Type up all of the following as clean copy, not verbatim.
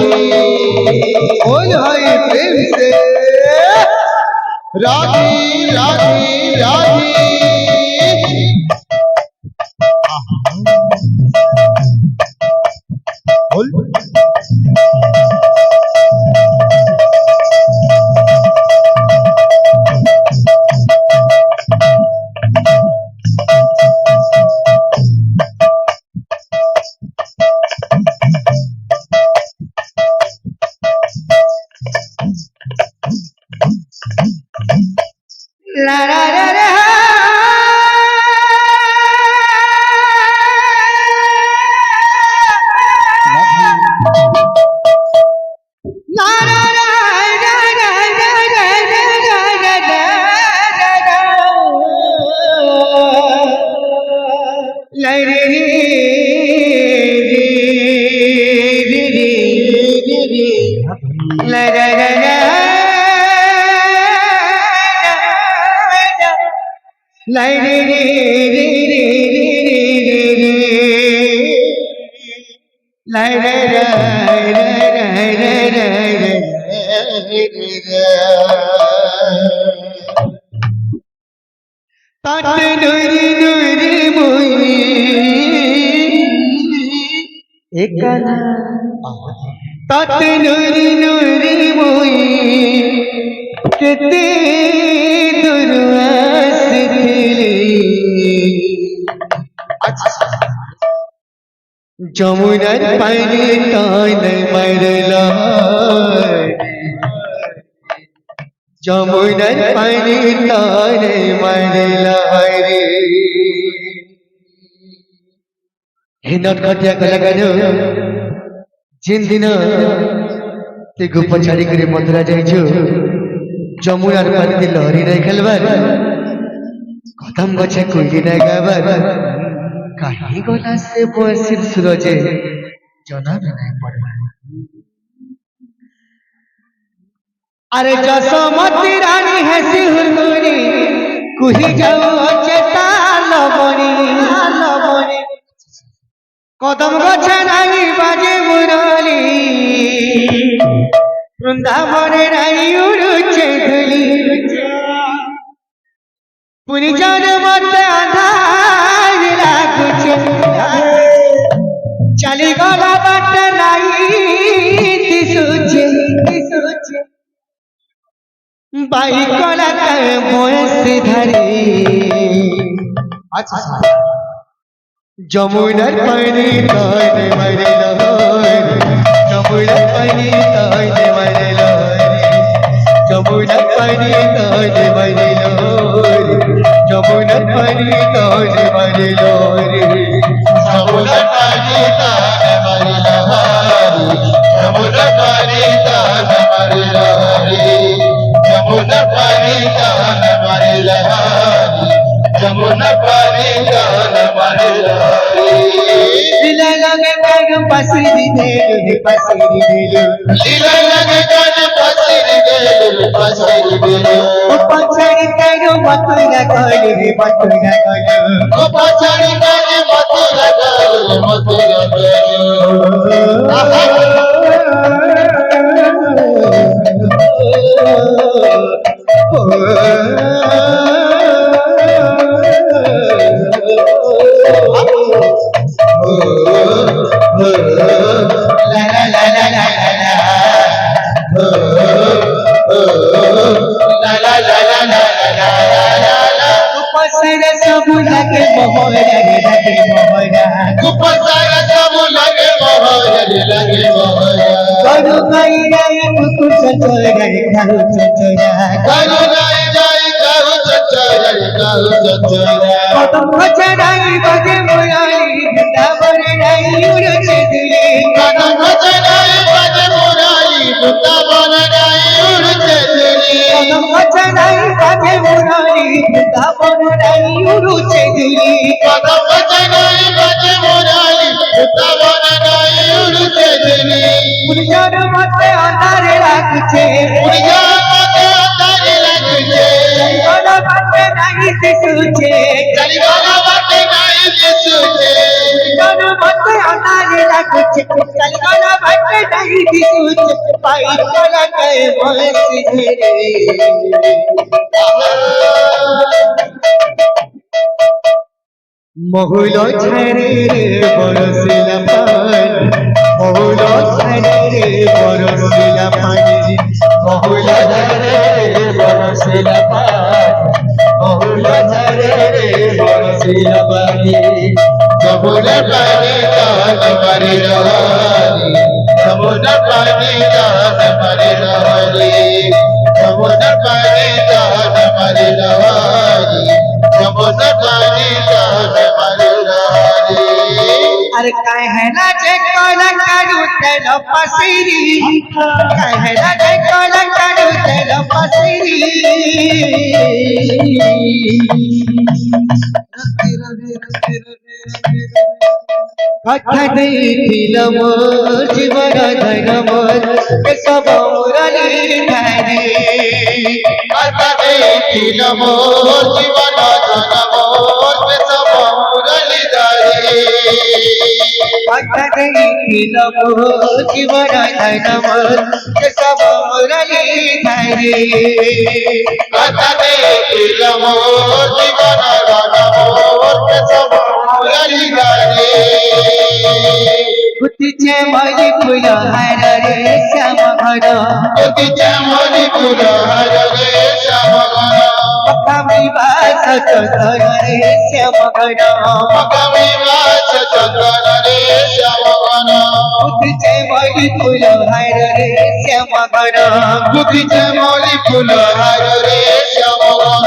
राधी बोल भाई प्रेम से राधी राधी राधी बोल La la la la तात नुरी नुरी मोई केते दुर्वास थिली जमुनार पानी तान मरला जमुनार पानी तान मरला रे हे नटखटिया कलाकार जिन दिन ते गुप्त छाड़ी करे मथुरा जाइछु जमुनार पानी लहरी नहीं खेलबार कदम गछे कोई नहीं गाबार कहीं गला से बसिर सूरजे जना भी नहीं पड़वा अरे जसोमती रानी है सिहुरमुनी कुही जाओ चेता लबनी लबनी कदम गछे नहीं बाजे मुरली वृंदावने नहीं उड़ुचे धुली पुनी जान मत आधार लागुचे चली गला बाट नहीं दिसुचे दिसुचे बाई गला का भोंस धरी अच्छा जमुनार पानी तान मरला जमुनार पानी तान मरला जमुनार पानी तान मरला जमुनार पानी तान मरला जमुनार पानी तान मरला जमुनार पानी तान मरला जमुनार पानी तान मरला जमुना पानी तान मरला लीला लगे कान पसरी देलु पसरी देलु लीला लगे कान पसरी देलु पसरी देलु ओ पछड़ी कानो मथुरा गलु रे मथुरा गलु ओ पछड़ी कानो मथुरा गलु मथुरा सब लगे मोहरा लगे मोहरा उपसारा सब लगे मोहरा लगे मोहरा करू गई रे कुकुर चचोरा खाऊ चचोरा करू गई रे खाऊ चचोरा खाऊ चचोरा कदम खचराई बजे मुरारी वृंदावन नहीं उड़चे दिली कदम खचराई बजे मुरारी वृंदावन नहीं उड़चे दिली कदम खचराई बजे मुरारी वृंदावन नहीं उड़चे दिली कदम खचराई बजे मुरारी वृंदावन नहीं उड़चे दिली पुरजान मते अंधारे लागछे पुरजान मते अंधारे लागछे चलीगला बाटे नहीं दिसुचे चलीगला बाटे नहीं दिसुचे पुरजान मते सोनारे लगुचे कलगना भट नहीं दिसुचे पाई कोला के बंसी धरे মহুলো ছেড়ে রে বরসিলা পানি মহুলো ছেড়ে রে বরসিলা পানি মহুলো ছেড়ে রে বরসিলা পানি মহুলো ছেড়ে রে বরসিলা পানি যমুনা পানি দান মারি রহানি যমুনা পানি দান মারি রহানি যমুনা পানি দান মারি রহানি যমুনা পানি দান মারি রহানি अरे कहना जे कोला करू तेलो पसिरी कहना जे कोला करू तेलो पसिरी কথা দেখিল মোর জীবন ধন মোর সব মুরলি ধারে কথা দেখিল মোর জীবন ধন মোর সব মুরলি ধারে কথা দেখিল মোর জীবন ধন মোর সব মুরলি ধারে কথা দেখিল মোর জীবন ধন মোর সব মুরলি ধারে উঠিছে মলি ফুল হার রে শ্যাম ঘন উঠিছে মলি ফুল হার রে শ্যাম ঘন মকামি বাস চন্দন রে শ্যাম ঘন মকামি বাস চন্দন রে শ্যাম ঘন উঠিছে মলি ফুল হার রে শ্যাম ঘন উঠিছে মলি ফুল হার রে শ্যাম ঘন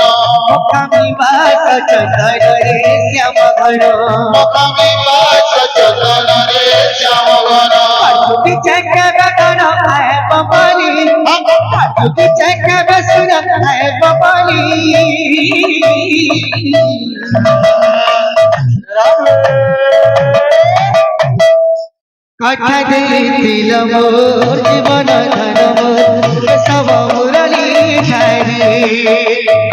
মকামি বাস চন্দন রে শ্যাম ঘন মকামি বাস চন্দন রে শ্যাম ঘন উঠিছে কেবন আয় ববলি উঠিছে কেবন আয় ববলি কথা দিল মোর জীবন ধন মোর সব মুরলি ধারে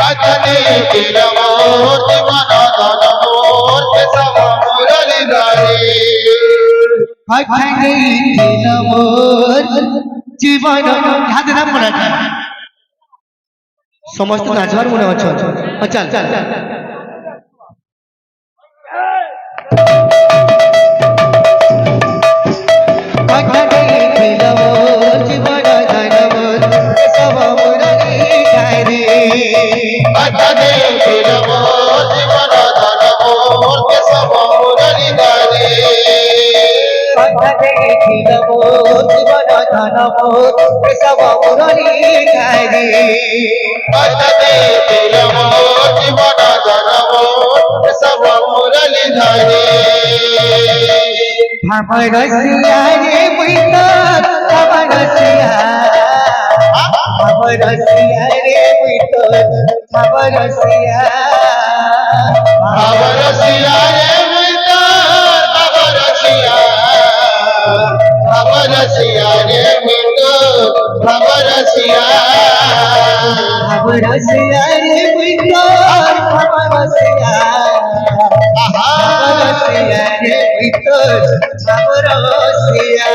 কথা দিল মোর জীবন ধন মোর সব মুরলি ধারে কথা দিল মোর জীবন হাতে নাম মনে আছে সমস্ত নাচবার মনে আছে চল চল কথা দিল মোর জীবন ধন মোর সব মুরলি ধারে কথা দিল মোর জীবন ধন মোর সব মুরলি ধারে কথা দিল মোর জীবন ধন মোর সব মুরলি ধারে কথা দিল মোর জীবন ধন মোর সব মুরলি ধারে ভাবর সিয়া রে বুইতো ভাবর সিয়া রে বুইতো ভাবর সিয়া বাবরসিয়া রে মিতা বাবরসিয়া বাবরসিয়া রে মিতা বাবরসিয়া ভাবর সিয়া রে বুইতো ভাবর সিয়া রে বুইতো ভাবর সিয়া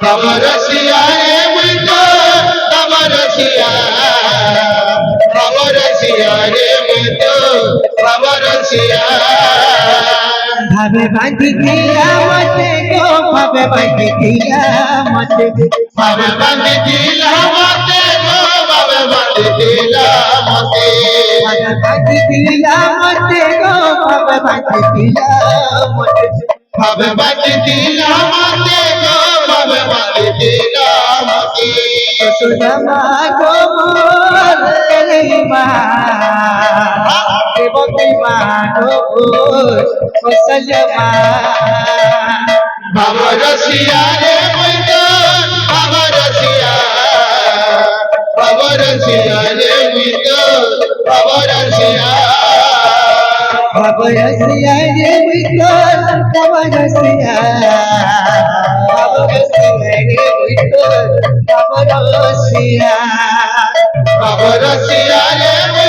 বাবরসিয়া রে মিতা বাবরসিয়া বাবরসিয়া রে মিতা বাবরসিয়া ভাবে বাঁধি দিয়া মতে গো ভাবে বাঁধি দিয়া মতে বাবে বাঁধি দিলা মতে গো বাবে বাঁধি দিলা মতে ভাবে বাঁধি দিয়া মতে গো ভাবে বাঁধি দিয়া মতে বাবে বাঁধি দিলা মতে গো বাবে বাঁধি দিলা মতে সুদামা গো মোর কেলেমা দেবতী মা গো মোর কসলমা বাবরসিয়া রে মিতা বাবরসিয়া বাবরসিয়া রে মিতা বাবরসিয়া ভাবরসিয়া রে বুইতো ভাবরসিয়া রে বুইতো ভাবরসিয়া বাবরসিয়া রে